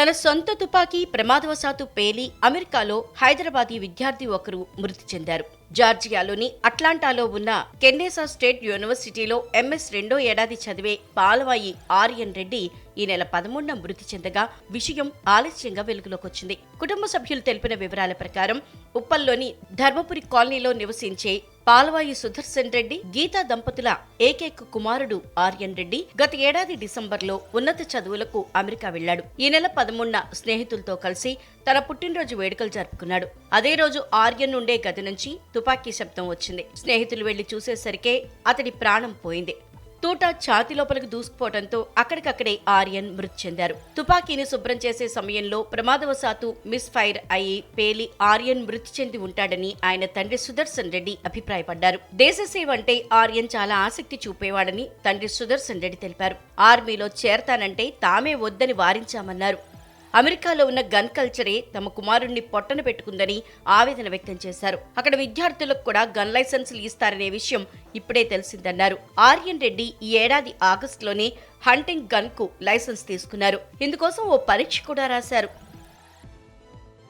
తన సొంత తుపాకీ ప్రమాదవశాత్తు పేలి అమెరికాలో హైదరాబాదీ విద్యార్థి ఒకరు మృతి చెందారు. జార్జియాలోని అట్లాంటాలో ఉన్న కెన్నెసా స్టేట్ యూనివర్సిటీలో ఎంఎస్ రెండో ఏడాది చదివే పాలవాయి ఆర్యన్ రెడ్డి ఈ నెల 13న మృతి చెందగా విషయం ఆలస్యంగా వెలుగులోకొచ్చింది. కుటుంబ సభ్యులు తెలిపిన వివరాల ప్రకారం ఉప్పల్లోని ధర్మపురి కాలనీలో నివసించే పాలవాయి సుదర్శన్ రెడ్డి, గీతా దంపతుల ఏకైక కుమారుడు ఆర్యన్ రెడ్డి గత ఏడాది డిసెంబర్లో ఉన్నత చదువులకు అమెరికా వెళ్లాడు. ఈ నెల 13న స్నేహితులతో కలిసి తన పుట్టినరోజు వేడుకలు జరుపుకున్నాడు. అదే రోజు ఆర్యన్ ఉండే గది నుంచి తుపాకీ శబ్దం వచ్చింది. స్నేహితులు వెళ్లి చూసేసరికే అతడి ప్రాణం పోయింది. తూటా ఛాతి లోపలికి దూసుకుపోవడంతో అక్కడికక్కడే ఆర్యన్ మృతి చెందారు. తుపాకీని శుభ్రం చేసే సమయంలో ప్రమాదవశాత్తు మిస్ ఫైర్ అయి పేలి ఆర్యన్ మృతి చెంది ఉంటాడని ఆయన తండ్రి సుదర్శన్ రెడ్డి అభిప్రాయపడ్డారు. దేశసేవ అంటే ఆర్యన్ చాలా ఆసక్తి చూపేవాడని తండ్రి సుదర్శన్ రెడ్డి తెలిపారు. ఆర్మీలో చేరతానంటే తామే వద్దని వారించామన్నారు. అమెరికాలో ఉన్న గన్ కల్చరే తమ కుమారుణ్ణి పొట్టన పెట్టుకుందని ఆవేదన వ్యక్తం చేశారు. అక్కడ విద్యార్థులకు కూడా గన్ లైసెన్సులు ఇస్తారనే విషయం ఇప్పుడే తెలిసిందన్నారు. ఆర్యన్ రెడ్డి ఈ ఏడాది ఆగస్టులోనే హంటింగ్ గన్ కు లైసెన్స్ తీసుకున్నారు. ఇందుకోసం ఓ పరీక్ష కూడా రాశారు.